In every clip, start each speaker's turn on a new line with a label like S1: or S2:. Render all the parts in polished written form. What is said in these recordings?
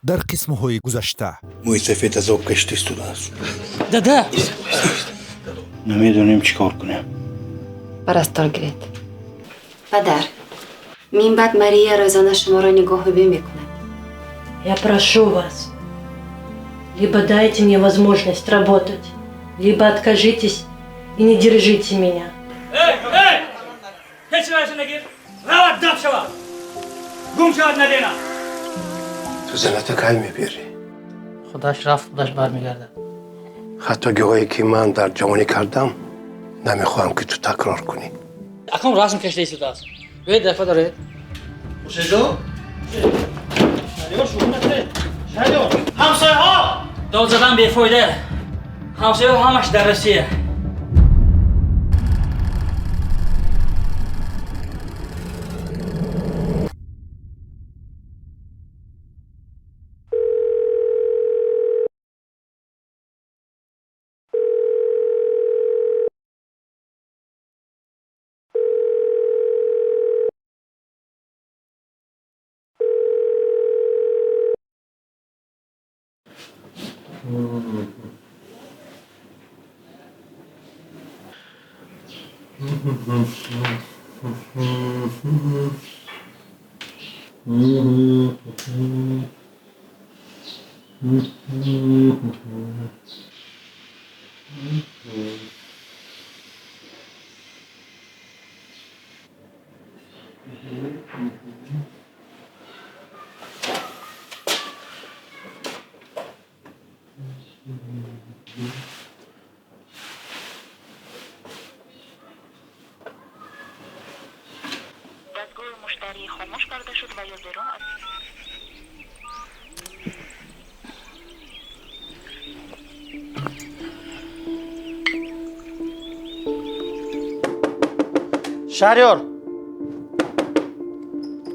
S1: дар қисмҳои гузашта.
S2: موی سفید از آب کشتی ستوده است.
S3: دادا
S2: نمیدونیم چی کار کنیم.
S4: پرستار گرید. پدر، من بعد Мария روزانه شما را نگاه میکند.
S5: Я прошу вас, либо дайте мне возможность работать, либо откажитесь и не держите меня.
S3: هیچ واسه نگیر روات دب شوا گم شود ندینا
S2: تو زنت کی میبری؟
S3: خداش رفت خداش برمیگرده
S2: حتی گواهی که من در جوانی کردم نمیخوام که تو تکرار کنی.
S3: اکم رسم کشته ایست است به دفعه داره
S6: شجاع؟ شهریار شروع نکنه. شهریار همسایه ها
S3: داد زدن بیفایده همسایه همش درسیه
S7: دستگاه مشتری خاموش کرده شد و یادران از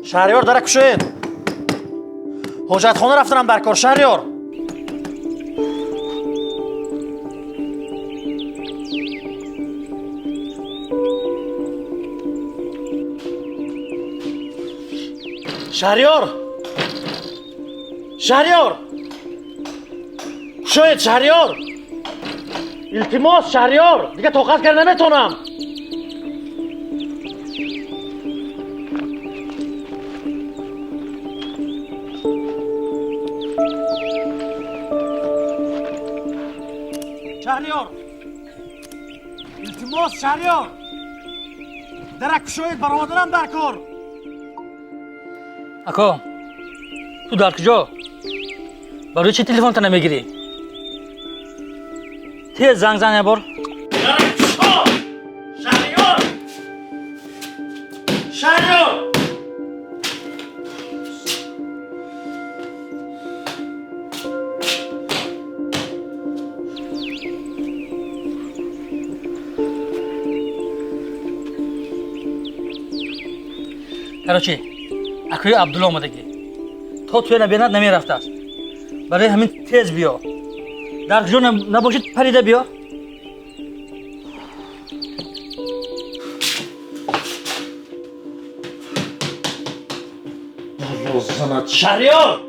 S6: شهریار داره کشین. حاجت خانه رفتنم در کار. شهریار شهریار شاید شهریار التماس شهریار دیگه طاقت کرد نمیتونم. شهریار التماس شهریار درک شاید برادرم در کار.
S3: اکو تو در کجا برای چی تلفن تا نمیگیری تیز زنگ زن یه بار
S6: شهریار
S3: کراچی اکوی عبدالله آمدگی تا توی نبیند نمیرفته است برای همین تیز بیا در کجا نباشید پریده بیا
S6: شهریار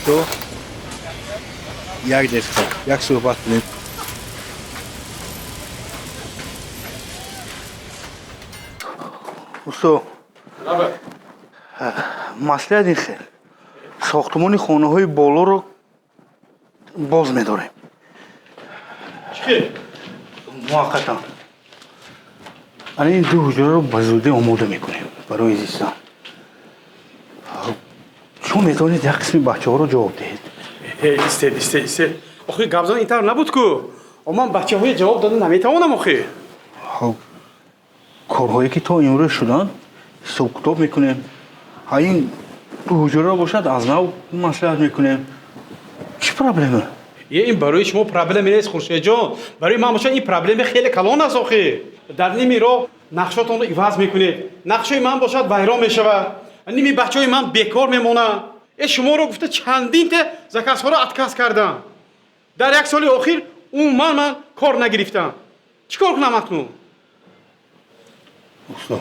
S2: تو یک دقیقه یک صحبت کنیم.
S8: استو مسئله این خیلی ساختمان خانه های بالا رو باز می‌داریم.
S6: چی؟
S8: موقتا الان این دو حجره رو به زودی آماده میکنیم برای زیستن. چون میتونید یک قسم بچه ها رو جواب دهید.
S1: ایستید. آخه گابزان اینطور نبود که من بچه های جواب دادن نمیتوانم آخه.
S8: کارهایی که تا امروز شدن حساب کتاب میکنیم. این دو حجره رو باشد از نو مصلحت میکنیم. چی پرابلمه؟
S1: این برای شما پرابلم نیست خورشید جان. برای من باشد این پرابلم خیلی کلان است آخه. در نیمی رو نقشاتون رو عوض میکنید. نقشه من باشد ویران میشود. نیمی بچه های من بیکار میمونن. شما رو گفته چندین تا زکات ها رو اتکاس کردم. در یک سال اخیر اون من کار نگرفتم. چیکار کنم اکنون؟
S8: استاد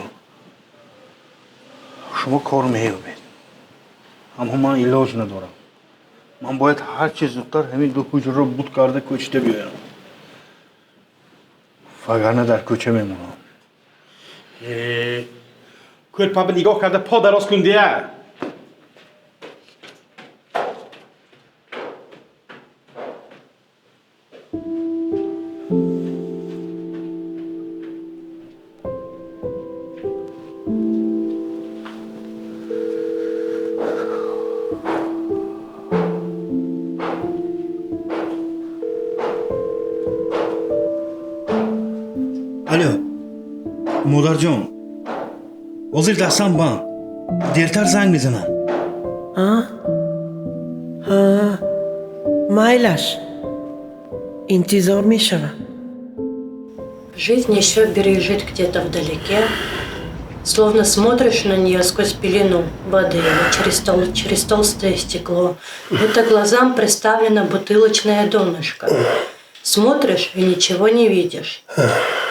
S8: شما کار می‌یابید اما من علاج ندارم. من باید هر چیز زودتر همین دو حجره رو بود کرده کوچته بیایم وگرنه در کوچه میمونم.
S1: کل پا به نگاه کرده پا دراز کن دیگه.
S9: الو مادر جان حاضر دستم بند دیرتر زنگ میزنم.
S5: Майлаш, интизор мишева. Жизнь еще бережет где-то вдалеке, словно смотришь на нее сквозь пелену воды или через толстое стекло. Будто глазам приставлено бутылочное донышко. Смотришь и ничего не видишь.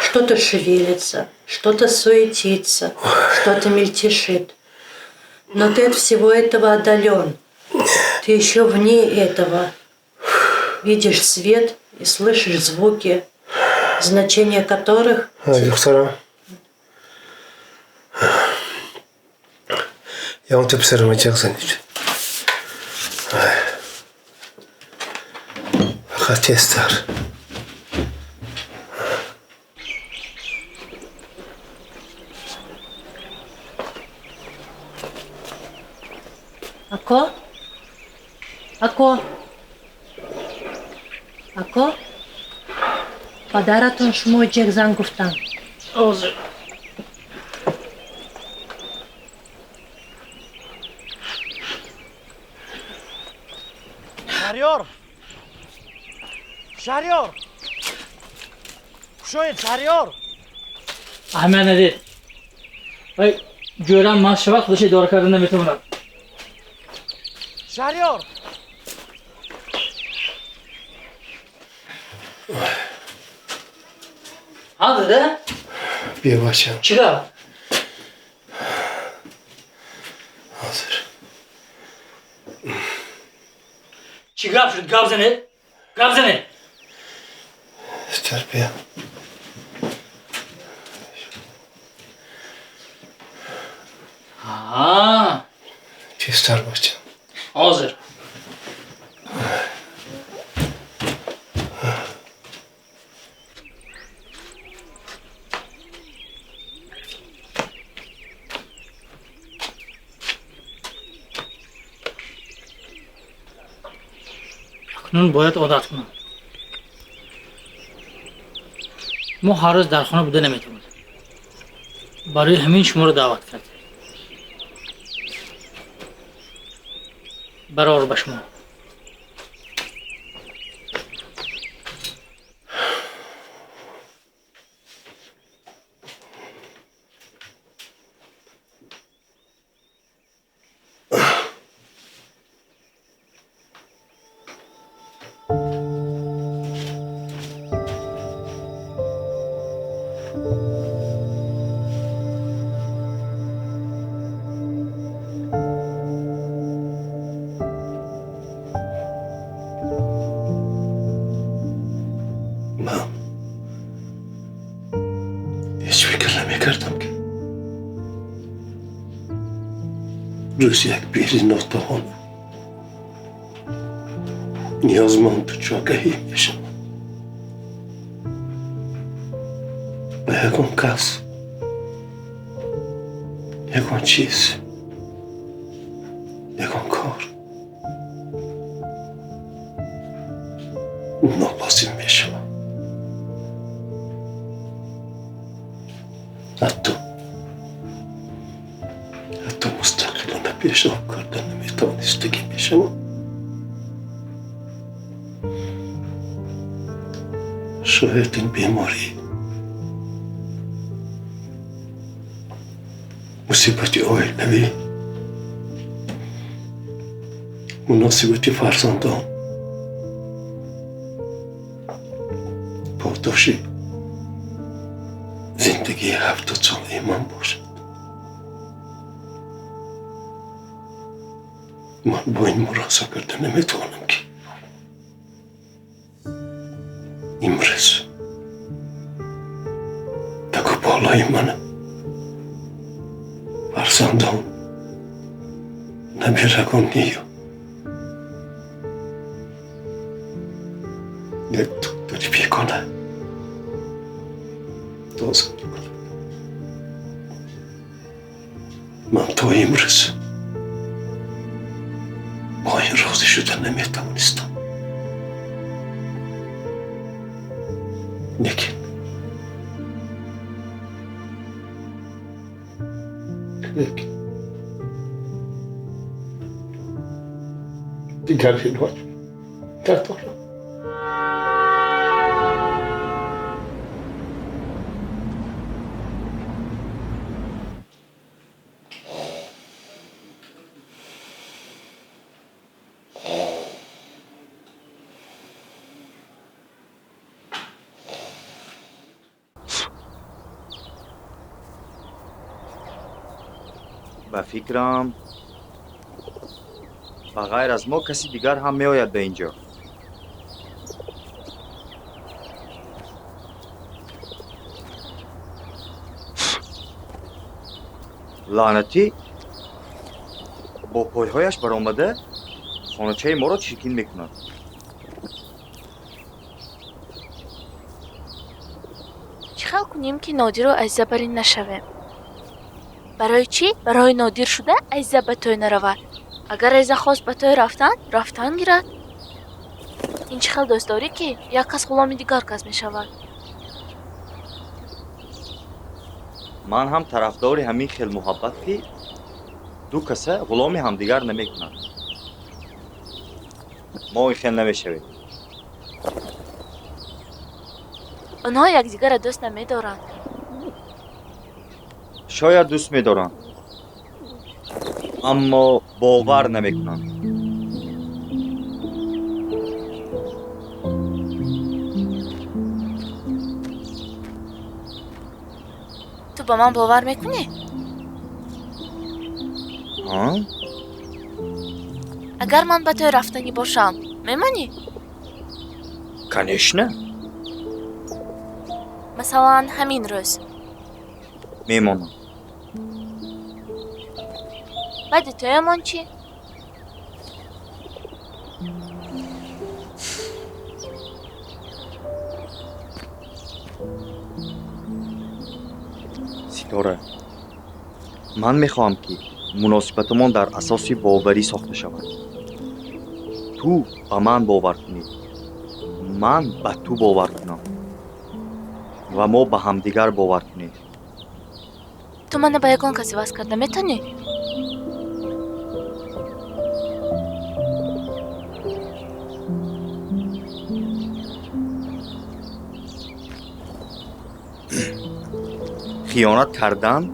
S5: Что-то шевелится, что-то суетится, что-то мельтешит. Но ты от всего этого отдален. Ты еще вне этого. Видишь свет и слышишь звуки, значение которых...
S2: دخترم یا اون تو پسر ما جغ زنید فقط تستر
S5: Ако? Ако? Ако? Подаратон шумой джек зангуфтан.
S3: حاضر.
S6: شهریار شوید شهریار
S3: احمد ندید. وای جورم من شبه خودش اداره کردن نمیتونم.
S6: شهریار
S3: حاضر ده؟
S2: بیا باشم
S3: چیکار؟
S2: حاضر
S3: چیکار شد؟ گاب زنه؟ گاب زنه؟
S2: استر بیا چیستر باشم
S3: حاضر. اکنون باید عادت کنم. ما هر روز در خانه بوده نمیتونیم. برای همین شما رو دعوت کرد. برار به شما.
S2: من هیچ فکر نمیکردم که روز یک بیری ناتوان نیازمند تو جاگهی میشم و یکم کس یکان چیز، یکان کار ناپذیر میشم. حتی مستقلانه پیشرفت کردن نمیتوانستگی میشم. شاید این بیماری مصیبتی عائلوی، مناسبتی فرزندان، پاداشی زندگی 70 ساله من باشد. من با این مراسم کرده نمیتوانم که امروز دکو بالای من فرزندان نمیرگان نیو یک دکتری بیگانه دوزم میکنه. من تا امروز با این راضی شدن نمیتوانستم. لیکن دیگر علاج ندارم.
S10: به فکرم بغیر از ما کسی دیگر هم می آید به اینجا. لعنتی با پایهایش برآمده خانچه ما را چرکین میکند.
S11: چیکار کنیم که نادیر رو عزیزه برین نشویم؟ برای چی؟ برای نادیر شده عزیزه به توی نرود. اگر عزیزه خواست به توی رفتن گیرد. این چه خیلی دوست داری که یک کس غلامی دیگر کس می شود.
S10: من هم طرفدار همین خیل محبت که دو کسه غلامی هم دیگر نمی کنند. ما این خیل نمی شوید.
S11: آنها یک دیگر را دوست نمی دارند.
S10: شاید دوست می دارند اما باور نمی کنند.
S11: تو با من باور میکنی؟
S10: ها؟
S11: اگر من به توی رفتنی باشم میمانی؟
S10: کنشنه؟
S11: مثلا همین روز
S10: میمانم.
S11: بعد توی من چی؟
S10: ستاره من میخواهم که مناسبتمان در اساس باوری ساخته شود. تو به من باور کنی، من به تو باور کنم و ما به همدیگر باور کنیم.
S11: تو من به یگان کسی وصل کرده میتونی؟
S10: خیانت کردن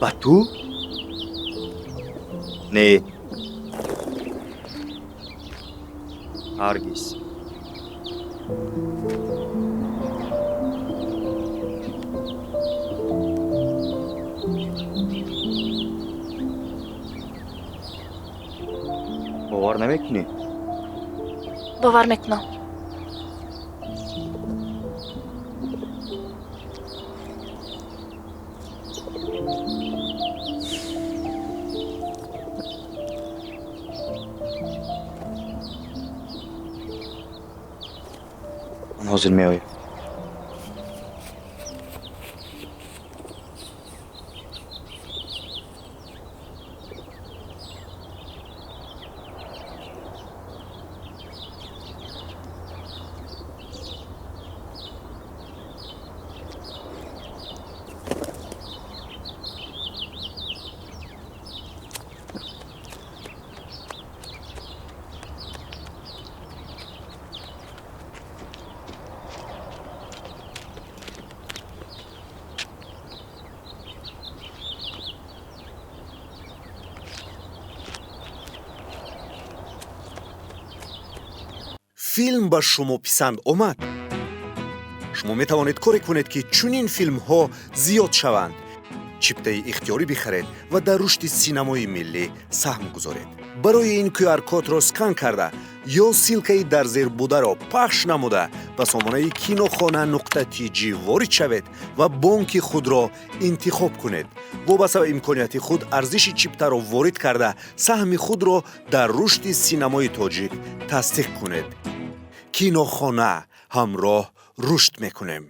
S10: به تو؟ نه، هرگز. باور نمیکنی؟
S11: باور میکنم.
S10: من حاضر میآیم.
S12: филм ба шумо писанд омад? шумо метавонед коре кунед ки чунин филмҳо зиёд шаванд. чиптаи ихтиёрӣ бихаред ва дар рушди синамои миллӣ саҳм гузоред. барои ин QR-кодро скан карда ё силкаи дар зер бударо пахш намуда ба сомонаи кинохона.tg ворид шавед ва бонки худро интихоб кунед. вобаста ба имконияти худ арзиши чиптаро ворид карда саҳми худро дар рушди синамои тоҷик тасдиқ кунед. кинохона ҳамроҳ рушд мекунем.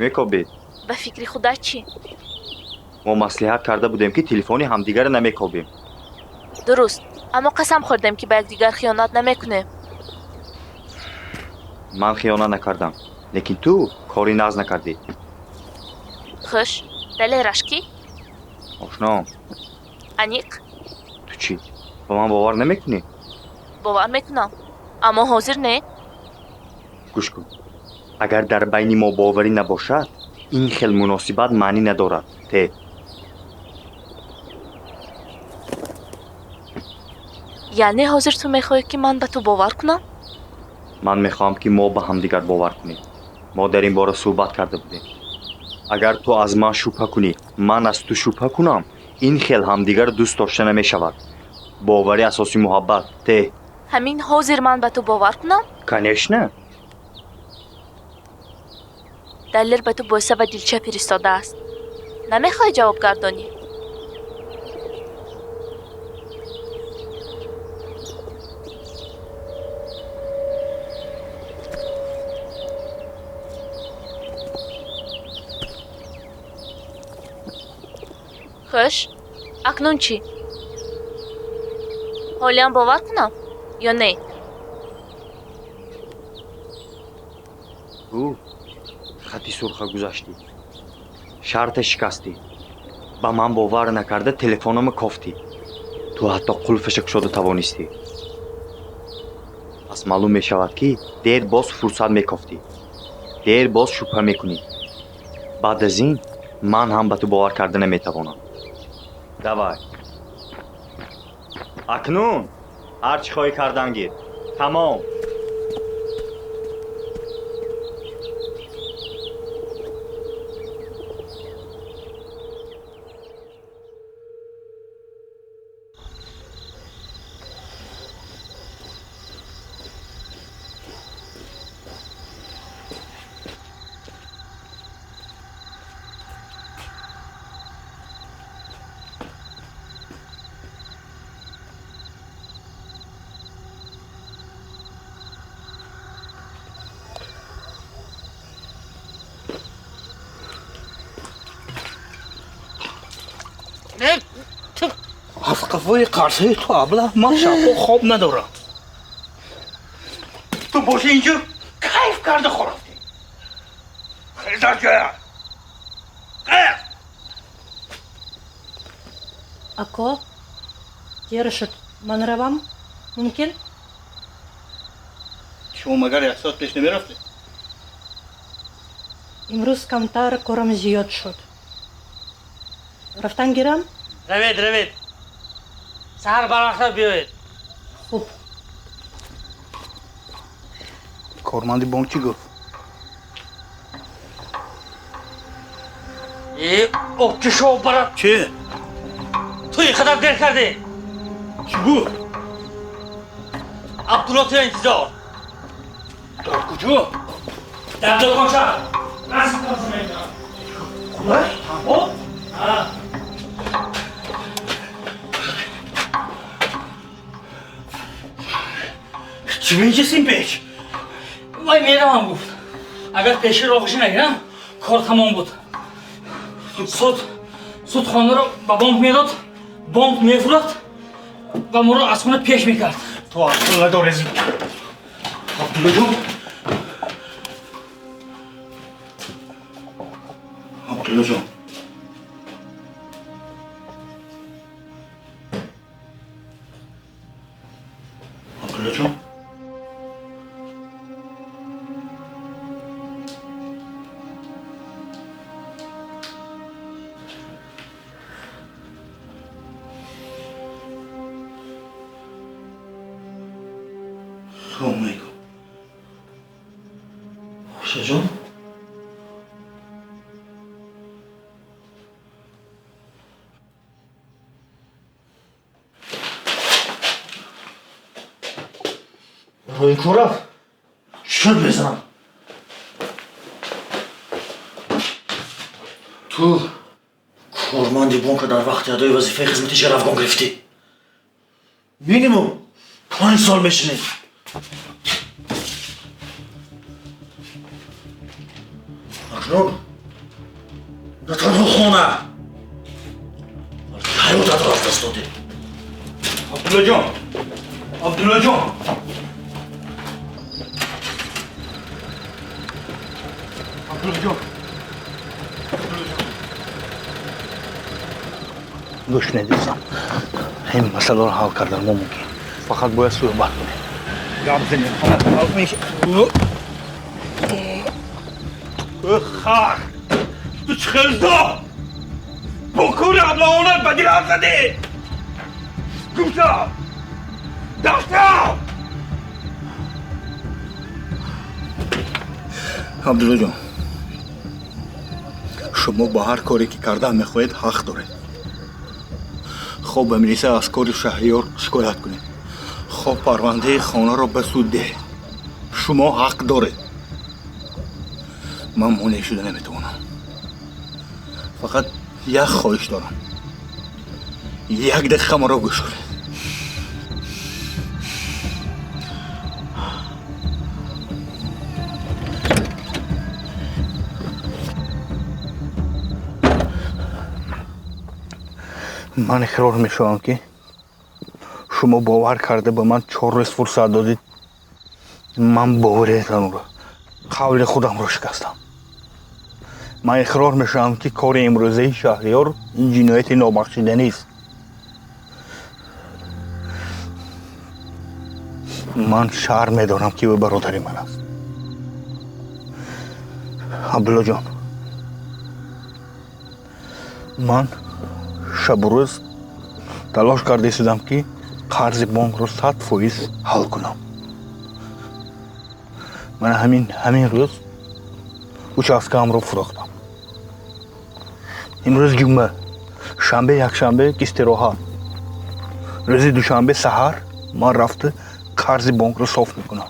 S10: мекобед?
S11: ба фикри худат чӣ?
S10: мо маслиҳат карда будем ки телефони ҳамдигарро намекобем.
S11: дуруст, аммо қасам хӯрдем ки ба якдигар хиёнат намекунем.
S10: ман хиёнат накардам, лекин ту кори нағз накардӣ.
S11: хуш, далераш кӣ?
S10: ошном.
S11: аниқ?
S10: ту чӣ? ба ман бовар намекунӣ?
S11: бовар мекунам, аммо ҳозир не.
S10: гӯш кун. агар дар байни мо боварӣ набошад, ин хел муносибат маънӣ надорад. те
S11: яъне ҳозир ту мехоҳӣ ки ман ба ту бовар кунам?
S10: ман мехоҳам ки мо ба ҳамдигар бовар кунем. мо дар ин бора суҳбат карда будем. агар ту аз ман шубҳа кунӣ, ман аз ту шубҳа кунам, ин хел ҳамдигарро дӯст дошта намешавад. боварӣ асоси муҳаббат. те
S11: ҳамин ҳозир ман ба ту бовар кунам?
S10: конечно.
S11: далер ба ту боиса ва дилча фиристодааст. намехоҳӣ ҷавоб гардонӣ? хуш, акнун чӣ? ҳолиам бовар кунам ё не?
S10: хати сурха гузаштӣ. шарта шикастӣ. ба ман бовар накарда телефономо кофтӣ. ту ҳатто қулфаша кушода тавонистӣ. пас маълум мешавад ки дер боз фурсат мекофтӣ. дер боз шубҳа мекунӣ. баъд аз ин ман ҳам ба ту бовар карда наметавонам. давай. акнун ҳар чӣ хоҳӣ кардан гир. тамом.
S3: از قفای قرصه تو ابله من شبها خواب ندارم. تو باشه اینجا کیف کرده خورفتی. خیلی در جایم.
S5: اکو دیر شد. من روم ممکن؟
S3: شما مگر یک ساعت پیش نمی رفتی؟
S5: امروز کمتر کارم زیاد شد. رفتن گیرم؟
S3: روید سهر برخطر بیایید.
S5: خوب.
S8: کارمندی بانک چی گفت؟
S3: اوکشو برات.
S8: چه؟
S3: تو این خدر دیر کردی.
S8: چی بود؟
S3: عبدالله تو انتظار.
S8: در کجا؟
S3: در دکانچه. رسم کنم اینجا.
S8: خدای؟
S3: تمام؟
S8: چی میجسیم پیش؟
S3: وای میرم هم گفت اگر پیشی راقشی نگیرم کار تمام بود. سود خانه رو با بانک میداد، بانک میفروخت و ما رو از خونه پیش میکرد.
S8: تو عبدالله دارزی. عبدالله جون. عبدالله جون.
S3: خورشید جان
S6: روی کار رفت شد بزنم تو کارمندی بانک در وقت ادای وظیفه خدمتی چرا افغان گرفتی مینیموم 5 سال بشینی اکنون نه تنها خونه حیاتت را از دست دادی
S9: عبدالله جان عبدالله جان عبدالله جان
S8: گوش ندیزم این مسئله رو حل کردن ممکن فقط باید صحبت کنیم گپ زنیم حل میشه
S9: خار تو چخلدا بکور ابلاونت بدی حرف زدی گوشتا دستا
S8: عبدالله جان شما با هر کاری که کرده میخواهید حق دارید خب به ملیسه از کار شهریار شکایت کنید خب پرونده خانه را به سود دهید شما حق دارید من مانع شده نمیتوانم فقط یک خواهش دارم یک دقیقه ما را گوش کنید من اقرار میشوم که شما باور کرده به من 4 روز فرصت دادید من باورتان را قول خودم را شکستم من اقرار میشوم که کار امروزه شهریار جنایت نابخشودنی است من شرم میدارم که او برادر من است عبدالله جان من شب و روز تلاش کرده ایستادم که قرض بانک رو 100% حل کنم من همین روز участкам رو فروختم امروز جمعه شنبه یک شنبه استراحت روز دوشنبه سحر من رفته قرض بانک رو صاف میکنم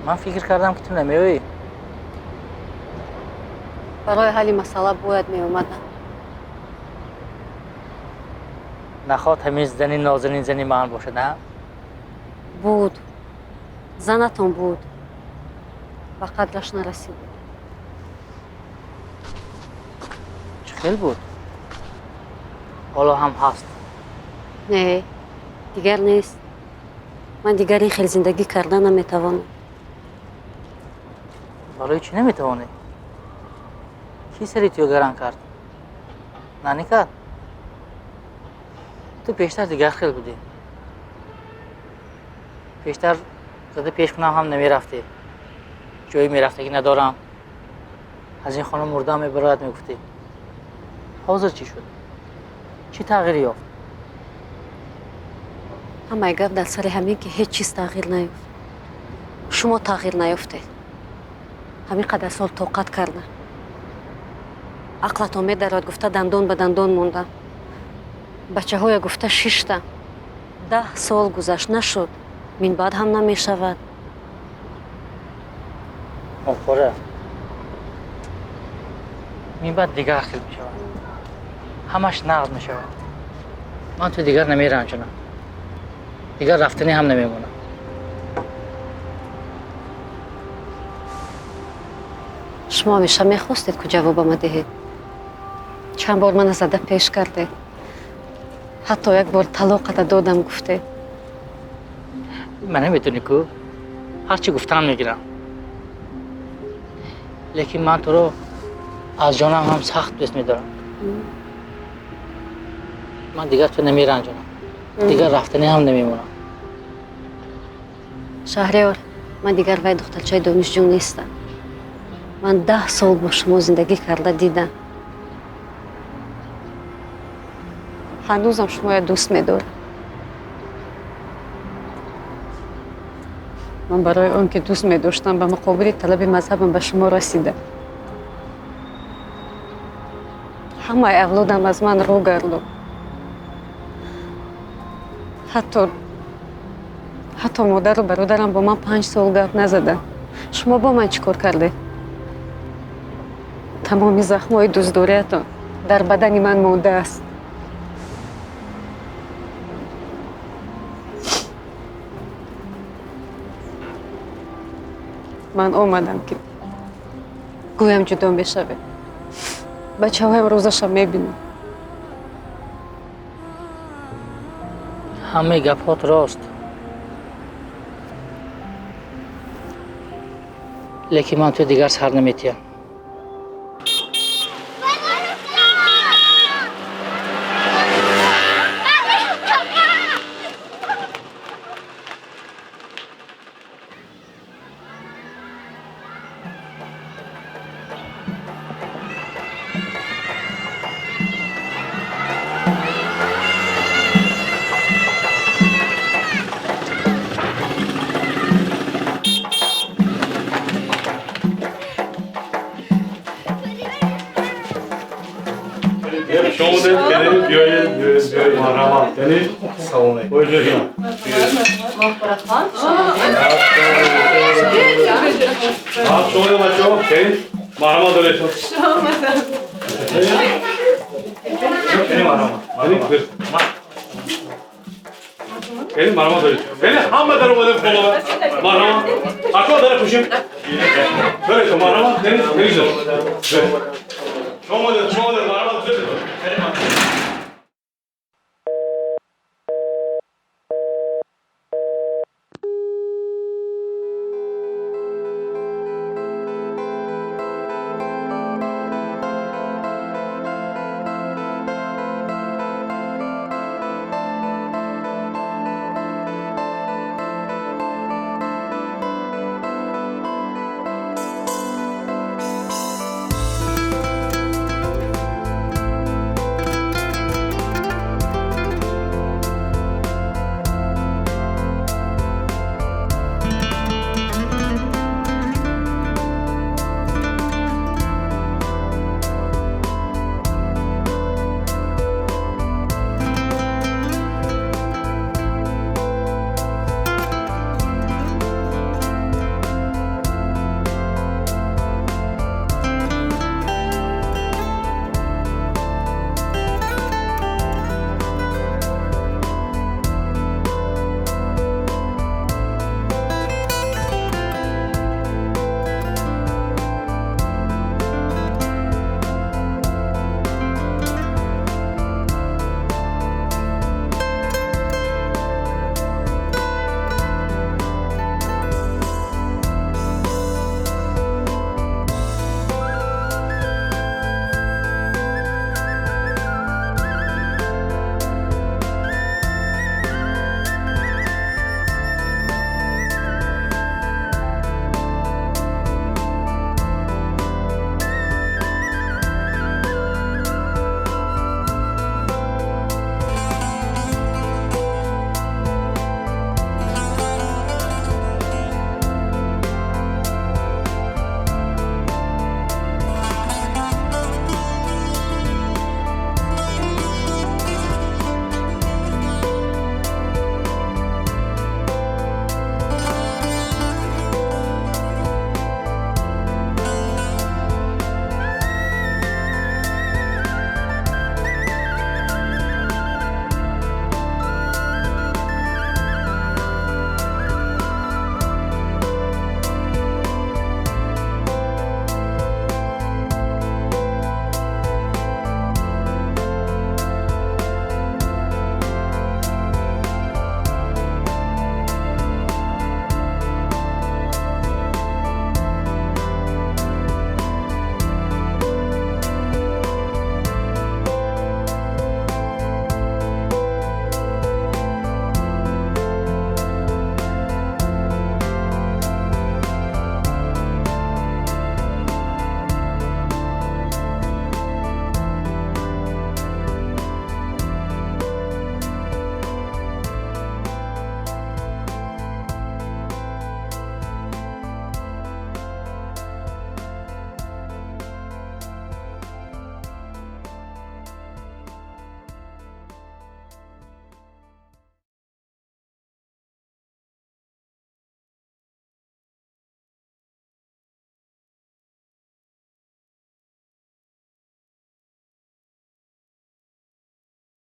S3: من فکر کردم که تو نمیایی
S4: برای حل مسئله باید می اومدم
S3: نخواد همین زنی نازنین زنی من باشه نه
S4: بود زنتون بود و قدرش نرسید
S3: چه خیلی بود حالا هم هست
S4: نه دیگر نیست من دیگر این خیلی زندگی کردن نمیتوانم
S3: برای چی نمیتوانی؟ کی سری تو گران کرد؟ نانی کرد؟ تو پیشتر دیگر خیلی بودی پیشتر زده پیش کنم هم نمیرفتی جایی میرفته که ندارم از این خانم مرده هم برایت میگفتی حاضر چی شد؟ چی تغییری یافت؟
S4: همه گفت در سر همین که هیچ چیز تغییر نیافت شما تغییر نیافته همین قدر سال طاقت کردن عقلتون میدارد گفته دندون به دندون موندن بچه های گفته 6 تا 10 سال گذشت نشد. من بعد هم نمی شود.
S3: آفره این بعد دیگر خیلی می شود. همش نقد می شود. من تو دیگر نمیرم چنان. دیگر رفتنی هم نمیمونم.
S4: شما همیشه میخواستید که جواب ما دهید. چند بار من زده پیش کرده. حتی یک بار طلاقت دادم گفته.
S3: من نمیتونی که هرچی گفتم میگیرم. لیکن من تو رو از جانم هم سخت دوست میدارم. من دیگر تو نمیرنجونم. دیگر رفتنی هم نمیمونم.
S4: شهریار، من دیگر وای دخترچه دانشجو نیستم. من 10 سال با شما زندگی کرده دیدم. هنوزم شما را دوست میدارم. من برای اون که دوست می‌داشتم به مقابل طلب مذهبم به شما رسیدم. همه اولادم از من رو گردو. حتی مادر و برادرم با من 5 سال گپ نزدن. شما با من چیکار کرده؟ تمامی زخم‌های دوستداریتان در بدن من مانده است. من آمدم که گویم جدا میشوه. بچه هایم روزش میبینم.
S3: همه گپات راست. لیکن من تو دیگر سر نمیتیم.
S1: شما دارید بیایید مرحبا یعنی سلام علیکم شما بچه‌ها مرحبا دارید خیلی مرحبا دارید خیلی همه در اومده فلو مرحبا اکو داره خوشیم دارید مرحبا خیلی دارید شما دارید مرحبا دارید